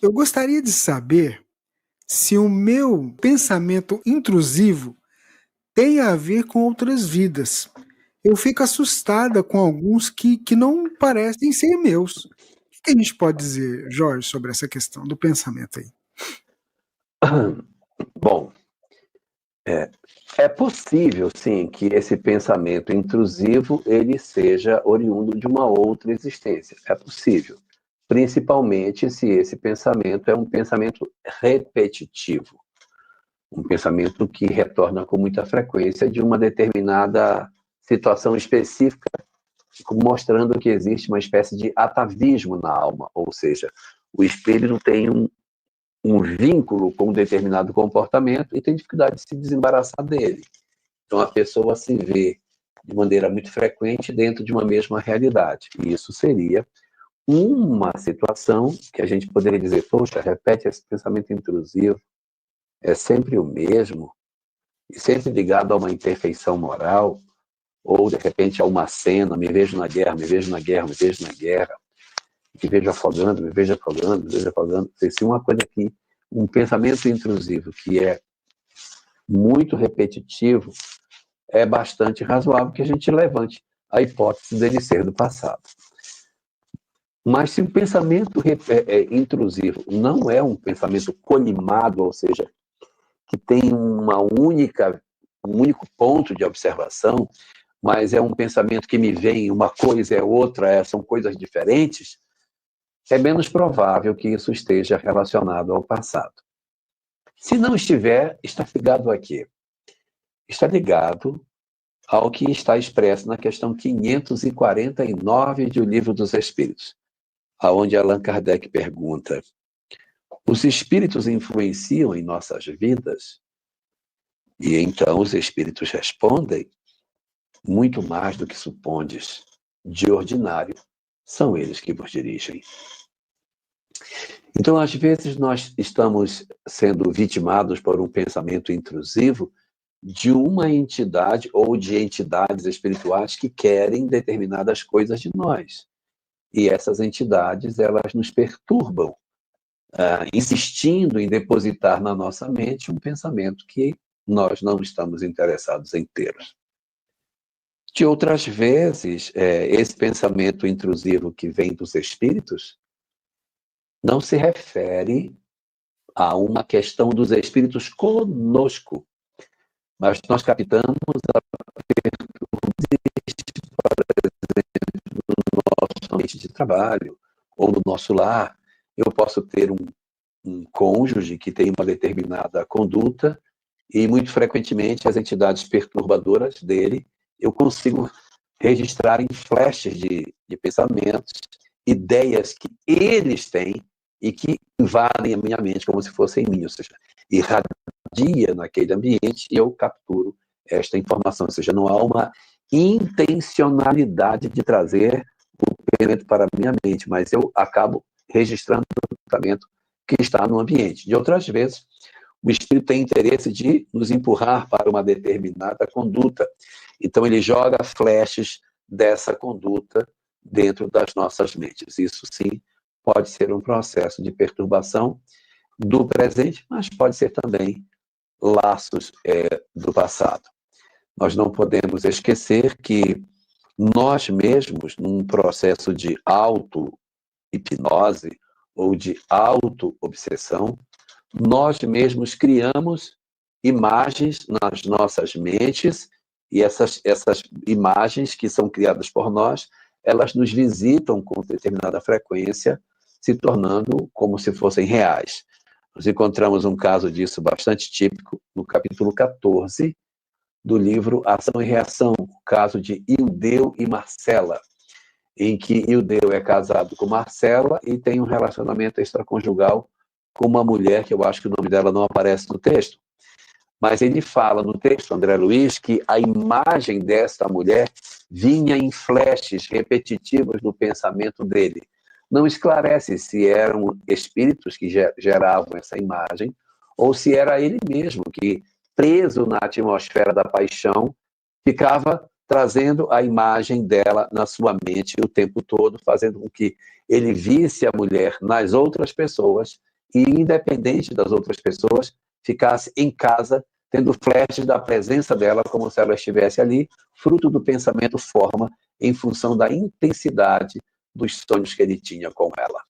Eu gostaria de saber se o meu pensamento intrusivo tem a ver com outras vidas. Eu fico assustada com alguns que não parecem ser meus. O que a gente pode dizer, Jorge, sobre essa questão do pensamento aí? Bom, é possível, sim, que esse pensamento intrusivo ele seja oriundo de uma outra existência. É possível. Principalmente se esse pensamento é um pensamento repetitivo. Um pensamento que retorna com muita frequência de uma determinada situação específica, mostrando que existe uma espécie de atavismo na alma, ou seja, o espírito tem um vínculo com um determinado comportamento e tem dificuldade de se desembaraçar dele. Então, a pessoa se vê de maneira muito frequente dentro de uma mesma realidade. E isso seria uma situação que a gente poderia dizer, poxa, repete esse pensamento intrusivo, é sempre o mesmo, e sempre ligado a uma imperfeição moral, ou, de repente, a uma cena, me vejo na guerra, me vejo na guerra, me vejo na guerra, me vejo afogando, me vejo afogando, me vejo afogando. Se uma coisa que, um pensamento intrusivo que é muito repetitivo, é bastante razoável que a gente levante a hipótese dele ser do passado. Mas se o pensamento intrusivo não é um pensamento colimado, ou seja, que tem um único ponto de observação, mas é um pensamento que me vem, uma coisa é outra, são coisas diferentes, é menos provável que isso esteja relacionado ao passado. Se não estiver, está ligado a quê? Está ligado ao que está expresso na questão 549 de O Livro dos Espíritos, aonde Allan Kardec pergunta: os espíritos influenciam em nossas vidas? E então os espíritos respondem: muito mais do que supondes. De ordinário, são eles que vos dirigem. Então, às vezes, nós estamos sendo vitimados por um pensamento intrusivo de uma entidade ou de entidades espirituais que querem determinadas coisas de nós. E essas entidades, elas nos perturbam, insistindo em depositar na nossa mente um pensamento que nós não estamos interessados em ter. De outras vezes, esse pensamento intrusivo que vem dos espíritos não se refere a uma questão dos espíritos conosco, mas nós captamos a nosso ambiente de trabalho ou no nosso lar. Eu posso ter um cônjuge que tem uma determinada conduta e, muito frequentemente, as entidades perturbadoras dele, eu consigo registrar em flashes de pensamentos, ideias que eles têm e que invadem a minha mente como se fossem minhas, ou seja, irradia naquele ambiente e eu capturo esta informação, ou seja, não há uma intencionalidade de trazer o pensamento para a minha mente, mas eu acabo registrando o pensamento que está no ambiente. De outras vezes, o espírito tem interesse de nos empurrar para uma determinada conduta. Então, ele joga flashes dessa conduta dentro das nossas mentes. Isso, sim, pode ser um processo de perturbação do presente, mas pode ser também laços do passado. Nós não podemos esquecer que nós mesmos, num processo de auto-hipnose ou de auto-obsessão, nós mesmos criamos imagens nas nossas mentes e essas imagens que são criadas por nós, elas nos visitam com determinada frequência, se tornando como se fossem reais. Nós encontramos um caso disso bastante típico no capítulo 14 do livro Ação e Reação, o caso de Ildeu e Marcela, em que Ildeu é casado com Marcela e tem um relacionamento extraconjugal com uma mulher, que eu acho que o nome dela não aparece no texto, mas ele fala no texto, André Luiz, que a imagem desta mulher vinha em flashes repetitivos no pensamento dele. Não esclarece se eram espíritos que geravam essa imagem ou se era ele mesmo que, preso na atmosfera da paixão, ficava trazendo a imagem dela na sua mente o tempo todo, fazendo com que ele visse a mulher nas outras pessoas e, independente das outras pessoas, ficasse em casa, tendo flashes da presença dela, como se ela estivesse ali, fruto do pensamento forma, em função da intensidade dos sonhos que ele tinha com ela.